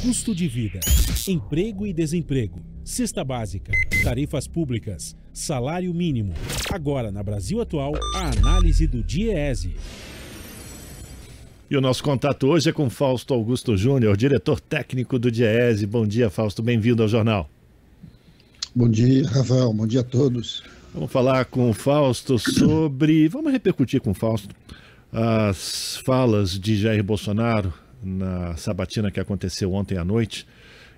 Custo de vida, emprego e desemprego, cesta básica, tarifas públicas, salário mínimo. Agora, na Brasil Atual, a análise do DIEESE. E o nosso contato hoje é com Fausto Augusto Júnior, diretor técnico do DIEESE. Bom dia, Fausto, bem-vindo ao jornal. Bom dia, Rafael, bom dia a todos. Vamos falar com o Fausto vamos repercutir com o Fausto as falas de Jair Bolsonaro na sabatina que aconteceu ontem à noite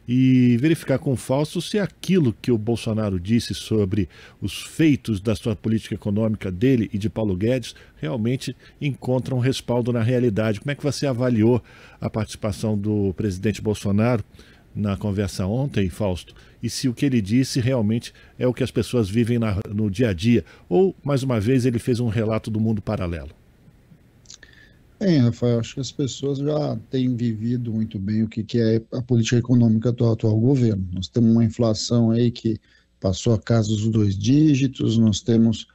e verificar com o Fausto se aquilo que o Bolsonaro disse sobre os feitos da sua política econômica dele e de Paulo Guedes realmente encontram respaldo na realidade. Como é que você avaliou a participação do presidente Bolsonaro na conversa ontem, Fausto, e se o que ele disse realmente é o que as pessoas vivem no dia a dia, ou, mais uma vez, ele fez um relato do mundo paralelo? Bem, Rafael, acho que as pessoas já têm vivido muito bem o que é a política econômica do atual governo. Nós temos uma inflação aí que passou a casa dos 2 dígitos, nós temos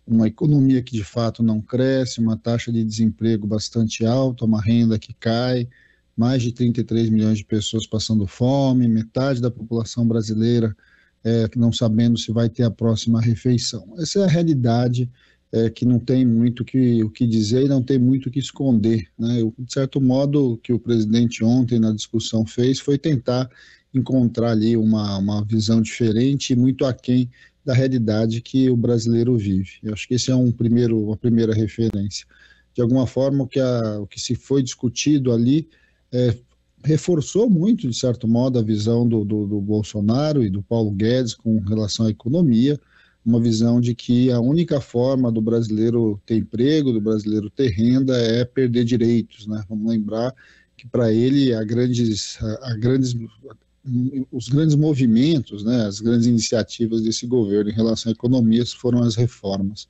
uma economia que de fato não cresce, uma taxa de desemprego bastante alta, uma renda que cai, mais de 33 milhões de pessoas passando fome, metade da população brasileira não sabendo se vai ter a próxima refeição. Essa é a realidade que não tem muito o que dizer e não tem muito o que esconder, né? De certo modo, o que o presidente ontem na discussão fez foi tentar encontrar ali uma visão diferente e muito aquém da realidade que o brasileiro vive. Eu acho que esse é uma primeira referência. De alguma forma, o que se foi discutido ali reforçou muito, de certo modo, a visão do Bolsonaro e do Paulo Guedes com relação à economia, uma visão de que a única forma do brasileiro ter emprego, do brasileiro ter renda, é perder direitos, né? Vamos lembrar que para ele os grandes movimentos, né, as grandes iniciativas desse governo em relação à economia foram as reformas.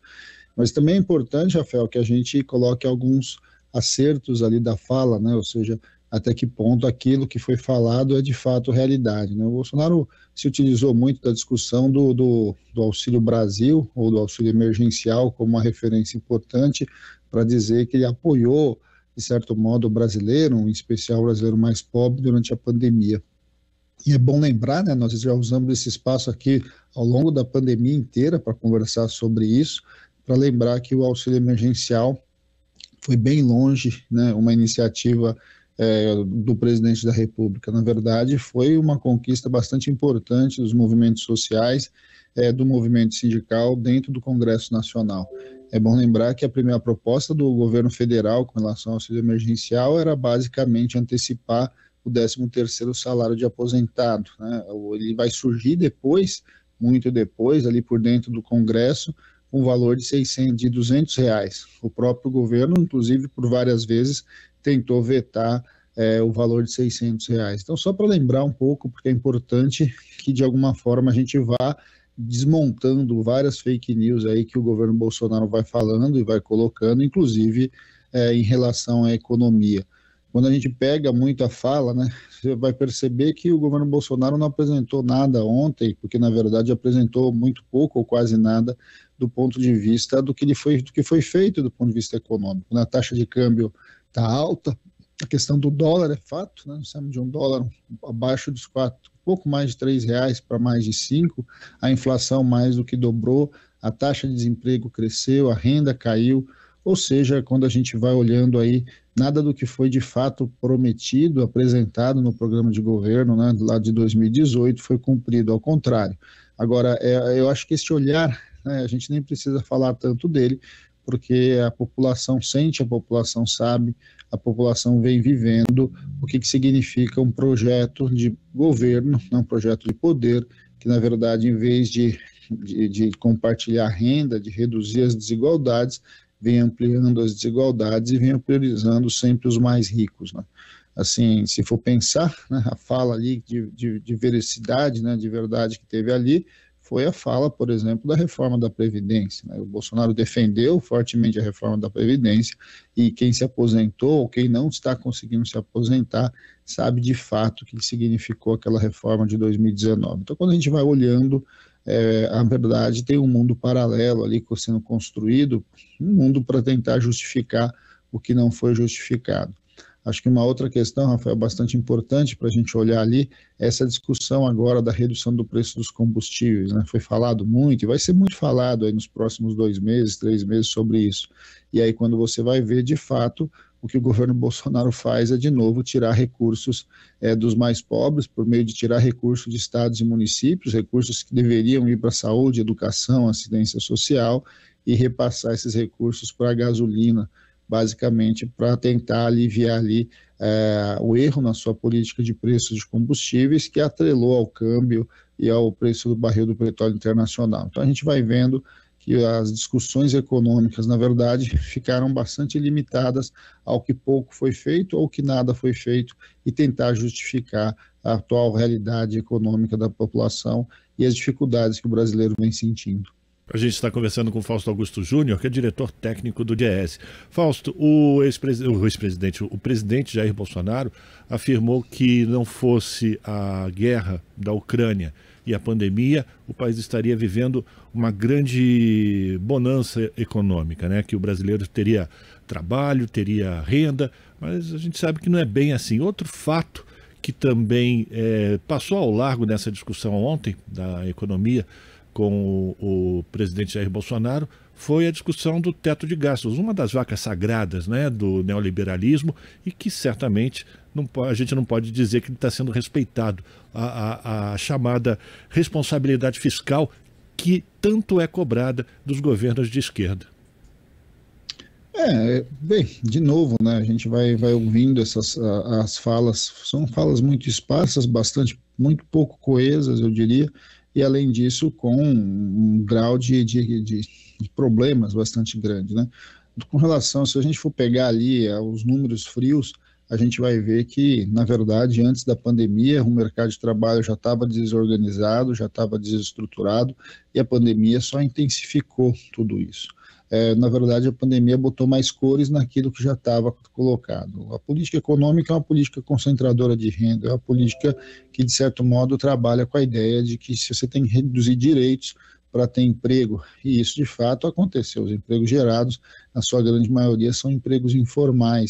Mas também é importante, Rafael, que a gente coloque alguns acertos ali da fala, né? Ou seja, até que ponto aquilo que foi falado é de fato realidade, né? O Bolsonaro se utilizou muito da discussão do Auxílio Brasil, ou do auxílio emergencial, como uma referência importante para dizer que ele apoiou, de certo modo, o brasileiro, em especial o brasileiro mais pobre, durante a pandemia. E é bom lembrar, né, nós já usamos esse espaço aqui ao longo da pandemia inteira para conversar sobre isso, para lembrar que o auxílio emergencial foi bem longe, né, uma iniciativa do presidente da República. Na verdade, foi uma conquista bastante importante dos movimentos sociais, do movimento sindical dentro do Congresso Nacional. É bom lembrar que a primeira proposta do governo federal com relação ao auxílio emergencial era basicamente antecipar o 13º salário de aposentado, né? Ele vai surgir depois, muito depois, ali por dentro do Congresso, com um valor de R$200. O próprio governo, inclusive, por várias vezes, tentou vetar o valor de R$600. Então, só para lembrar um pouco, porque é importante que, de alguma forma, a gente vá desmontando várias fake news aí que o governo Bolsonaro vai falando e vai colocando, inclusive em relação à economia. Quando a gente pega muito a fala, né, você vai perceber que o governo Bolsonaro não apresentou nada ontem, porque, na verdade, apresentou muito pouco ou quase nada do ponto de vista do que foi feito do ponto de vista econômico. A taxa de câmbio está alta, a questão do dólar é fato, né? Nós estamos de um dólar abaixo dos 4, pouco mais de R$3 para mais de 5, a inflação mais do que dobrou, a taxa de desemprego cresceu, a renda caiu, ou seja, quando a gente vai olhando aí, nada do que foi de fato prometido, apresentado no programa de governo, né, lá de 2018, foi cumprido, ao contrário. Agora, eu acho que esse olhar, né, a gente nem precisa falar tanto dele, porque a população sente, a população sabe, a população vem vivendo o que significa um projeto de governo, um projeto de poder, que na verdade, em vez de compartilhar renda, de reduzir as desigualdades, vem ampliando as desigualdades e vem priorizando sempre os mais ricos, né? Assim, se for pensar, né, a fala ali de veracidade, né, de verdade que teve ali, foi a fala, por exemplo, da reforma da Previdência, né? O Bolsonaro defendeu fortemente a reforma da Previdência e quem se aposentou ou quem não está conseguindo se aposentar sabe de fato o que significou aquela reforma de 2019. Então, quando a gente vai olhando, a verdade tem um mundo paralelo ali sendo construído, um mundo para tentar justificar o que não foi justificado. Acho que uma outra questão, Rafael, bastante importante para a gente olhar ali, é essa discussão agora da redução do preço dos combustíveis, né? Foi falado muito, e vai ser muito falado aí nos próximos 2 meses, 3 meses sobre isso. E aí quando você vai ver, de fato, o que o governo Bolsonaro faz é, de novo, tirar recursos dos mais pobres, por meio de tirar recursos de estados e municípios, recursos que deveriam ir para saúde, educação, assistência social, e repassar esses recursos para a gasolina, basicamente para tentar aliviar ali o erro na sua política de preços de combustíveis, que atrelou ao câmbio e ao preço do barril do petróleo internacional. Então a gente vai vendo que as discussões econômicas, na verdade, ficaram bastante limitadas ao que pouco foi feito ou que nada foi feito, e tentar justificar a atual realidade econômica da população e as dificuldades que o brasileiro vem sentindo. A gente está conversando com o Fausto Augusto Júnior, que é diretor técnico do Diese. Fausto, o presidente Jair Bolsonaro afirmou que não fosse a guerra da Ucrânia e a pandemia, o país estaria vivendo uma grande bonança econômica, né? Que o brasileiro teria trabalho, teria renda, mas a gente sabe que não é bem assim. Outro fato que também passou ao largo nessa discussão ontem da economia com o presidente Jair Bolsonaro foi a discussão do teto de gastos, uma das vacas sagradas, né, do neoliberalismo, e que certamente a gente não pode dizer que ele está sendo respeitado, a chamada responsabilidade fiscal que tanto é cobrada dos governos de esquerda. Bem, de novo, né, a gente vai ouvindo as falas, são falas muito esparsas, muito pouco coesas, eu diria, e além disso com um grau de problemas bastante grande, né? Com relação, se a gente for pegar ali os números frios, a gente vai ver que, na verdade, antes da pandemia, o mercado de trabalho já estava desorganizado, já estava desestruturado, e a pandemia só intensificou tudo isso. Na verdade, a pandemia botou mais cores naquilo que já estava colocado. A política econômica é uma política concentradora de renda, é uma política que, de certo modo, trabalha com a ideia de que se você tem que reduzir direitos para ter emprego, e isso de fato aconteceu, os empregos gerados, na sua grande maioria, são empregos informais.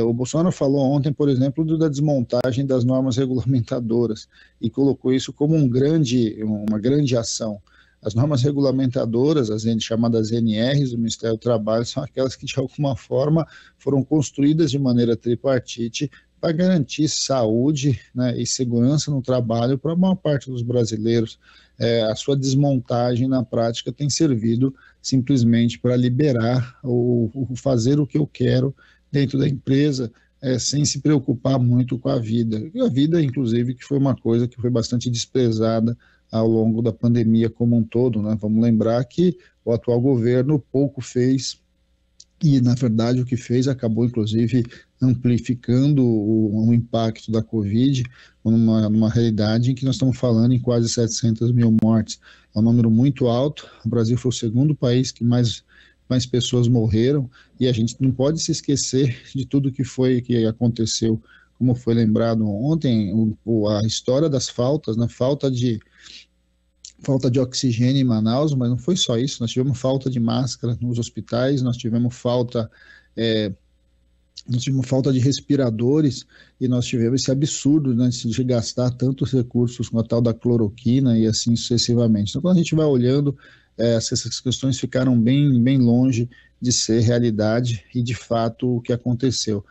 O Bolsonaro falou ontem, por exemplo, da desmontagem das normas regulamentadoras, e colocou isso como uma grande ação. As normas regulamentadoras, as chamadas NRs do Ministério do Trabalho, são aquelas que, de alguma forma, foram construídas de maneira tripartite para garantir saúde, né, e segurança no trabalho para a maior parte dos brasileiros. A sua desmontagem, na prática, tem servido simplesmente para liberar ou fazer o que eu quero dentro da empresa, sem se preocupar muito com a vida. E a vida, inclusive, que foi uma coisa que foi bastante desprezada ao longo da pandemia como um todo, né? Vamos lembrar que o atual governo pouco fez, e na verdade o que fez acabou inclusive amplificando o impacto da Covid numa realidade em que nós estamos falando em quase 700 mil mortes. É um número muito alto. O Brasil foi o segundo país que mais pessoas morreram, e a gente não pode se esquecer de tudo que aconteceu, como foi lembrado ontem, a história das faltas, né? Falta de oxigênio em Manaus, mas não foi só isso, nós tivemos falta de máscara nos hospitais, nós tivemos falta de respiradores, e nós tivemos esse absurdo, né, de gastar tantos recursos com a tal da cloroquina e assim sucessivamente. Então, quando a gente vai olhando, essas questões ficaram bem longe de ser realidade e, de fato, o que aconteceu.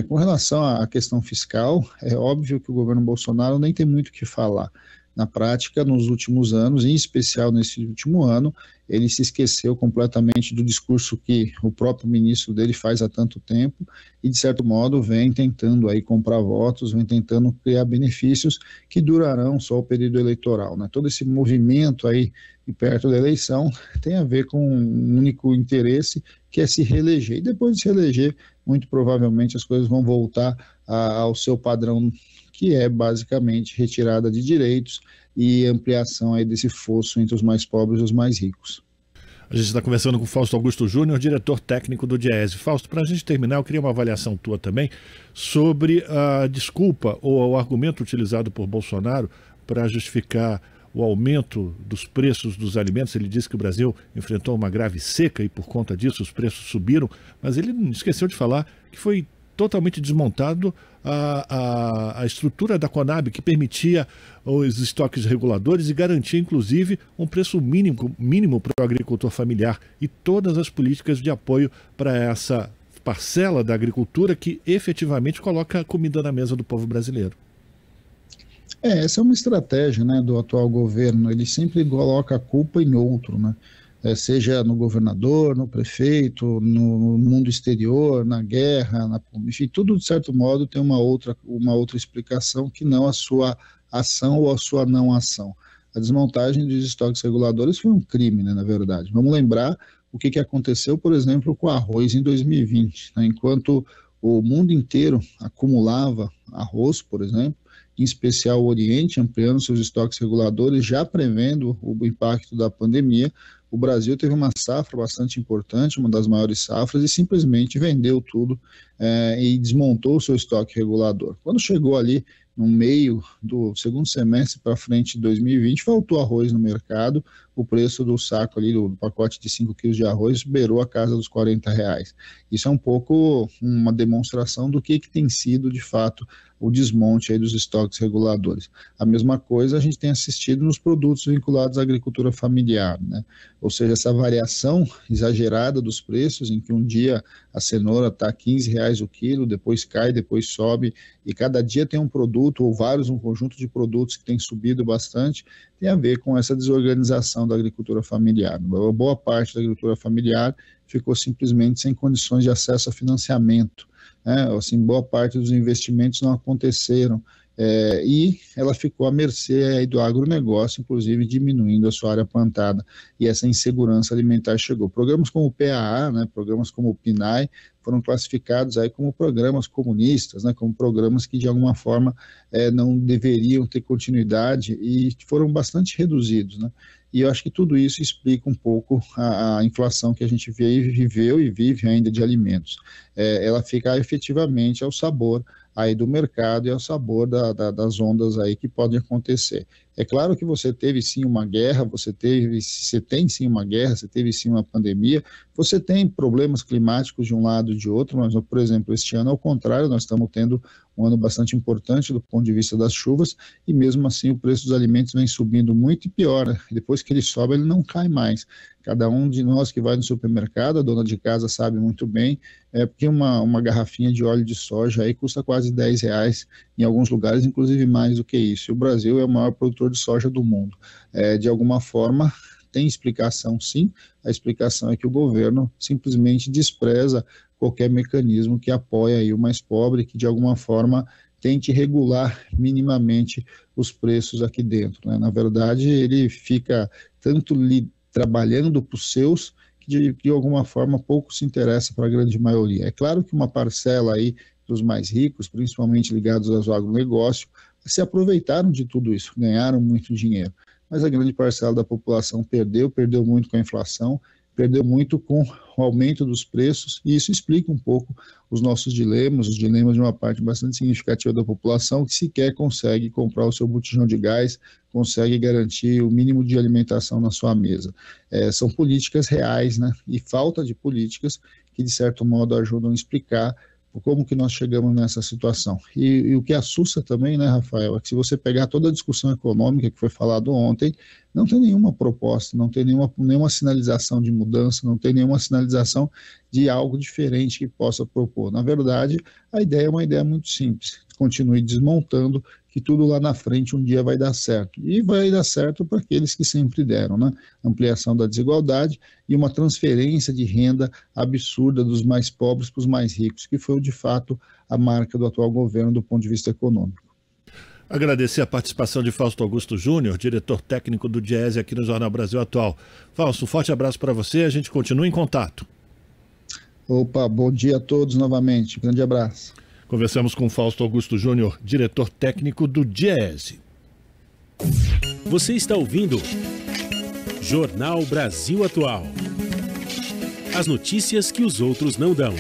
Com relação à questão fiscal, é óbvio que o governo Bolsonaro nem tem muito o que falar. Na prática, nos últimos anos, em especial nesse último ano, ele se esqueceu completamente do discurso que o próprio ministro dele faz há tanto tempo e, de certo modo, vem tentando aí comprar votos, vem tentando criar benefícios que durarão só o período eleitoral, né? Todo esse movimento aí perto da eleição tem a ver com um único interesse, que é se reeleger. E depois de se reeleger, muito provavelmente as coisas vão voltar ao seu padrão, que é basicamente retirada de direitos e ampliação aí desse fosso entre os mais pobres e os mais ricos. A gente está conversando com o Fausto Augusto Júnior, diretor técnico do Diese. Fausto, para a gente terminar, eu queria uma avaliação tua também sobre a desculpa ou o argumento utilizado por Bolsonaro para justificar o aumento dos preços dos alimentos. Ele disse que o Brasil enfrentou uma grave seca e por conta disso os preços subiram, mas ele esqueceu de falar que foi totalmente desmontado a estrutura da Conab, que permitia os estoques reguladores e garantia, inclusive, um preço mínimo para o agricultor familiar e todas as políticas de apoio para essa parcela da agricultura que efetivamente coloca a comida na mesa do povo brasileiro. Essa é uma estratégia, né, do atual governo. Ele sempre coloca a culpa em outro, né? Seja no governador, no prefeito, no mundo exterior, na guerra, enfim, tudo de certo modo tem uma outra explicação que não a sua ação ou a sua não ação. A desmontagem dos estoques reguladores foi um crime, né, na verdade. Vamos lembrar o que aconteceu, por exemplo, com o arroz em 2020, né? Enquanto o mundo inteiro acumulava arroz, por exemplo, em especial o Oriente, ampliando seus estoques reguladores, já prevendo o impacto da pandemia, o Brasil teve uma safra bastante importante, uma das maiores safras, e simplesmente vendeu tudo e desmontou o seu estoque regulador. Quando chegou ali no meio do segundo semestre para frente de 2020, faltou arroz no mercado, o preço do saco ali, do pacote de 5 quilos de arroz, beirou a casa dos R$40. Isso é um pouco uma demonstração do que tem sido, de fato, o desmonte aí dos estoques reguladores. A mesma coisa a gente tem assistido nos produtos vinculados à agricultura familiar, né? Ou seja, essa variação exagerada dos preços, em que um dia a cenoura está R$15 o quilo, depois cai, depois sobe, e cada dia tem um produto ou vários, um conjunto de produtos que tem subido bastante, tem a ver com essa desorganização da agricultura familiar. Uma boa parte da agricultura familiar ficou simplesmente sem condições de acesso a financiamento, né? Assim, boa parte dos investimentos não aconteceram, e ela ficou à mercê aí do agronegócio, inclusive diminuindo a sua área plantada, e essa insegurança alimentar chegou. Programas como o PAA, né, programas como o PNAE, foram classificados aí como programas comunistas, né, como programas que de alguma forma não deveriam ter continuidade e foram bastante reduzidos, né? E eu acho que tudo isso explica um pouco a inflação que a gente viveu e vive ainda de alimentos. Ela fica efetivamente ao sabor aí do mercado e ao sabor das ondas aí que podem acontecer. É claro que você teve sim uma guerra, você tem sim uma guerra, você teve sim uma pandemia, você tem problemas climáticos de um lado e de outro, mas, por exemplo, este ano, ao contrário, nós estamos tendo um ano bastante importante do ponto de vista das chuvas, e mesmo assim o preço dos alimentos vem subindo muito e piora. Depois que ele sobe, ele não cai mais. Cada um de nós que vai no supermercado, a dona de casa sabe muito bem, porque uma garrafinha de óleo de soja aí custa quase R$10, em alguns lugares, inclusive mais do que isso. E o Brasil é o maior produtor de soja do mundo. De alguma forma, tem explicação sim, a explicação é que o governo simplesmente despreza qualquer mecanismo que apoie aí o mais pobre, que de alguma forma tente regular minimamente os preços aqui dentro, né? Na verdade, ele fica tanto trabalhando para os seus, que de alguma forma pouco se interessa para a grande maioria. É claro que uma parcela aí dos mais ricos, principalmente ligados ao agronegócio, se aproveitaram de tudo isso, ganharam muito dinheiro. Mas a grande parcela da população perdeu muito com a inflação, perdeu muito com o aumento dos preços, e isso explica um pouco os nossos dilemas, os dilemas de uma parte bastante significativa da população que sequer consegue comprar o seu botijão de gás, consegue garantir o mínimo de alimentação na sua mesa. São políticas reais, né? E falta de políticas que, de certo modo, ajudam a explicar como que nós chegamos nessa situação. E o que assusta também, né, Rafael, é que se você pegar toda a discussão econômica que foi falado ontem, não tem nenhuma proposta, não tem nenhuma sinalização de mudança, não tem nenhuma sinalização de algo diferente que possa propor. Na verdade, a ideia é uma ideia muito simples: continue desmontando, que tudo lá na frente um dia vai dar certo. E vai dar certo para aqueles que sempre deram, né? Ampliação da desigualdade e uma transferência de renda absurda dos mais pobres para os mais ricos, que foi, de fato, a marca do atual governo do ponto de vista econômico. Agradecer a participação de Fausto Augusto Júnior, diretor técnico do Diese aqui no Jornal Brasil Atual. Fausto, um forte abraço para você, a gente continua em contato. Opa, bom dia a todos novamente, grande abraço. Conversamos com Fausto Augusto Júnior, diretor técnico do Diese. Você está ouvindo Jornal Brasil Atual. As notícias que os outros não dão.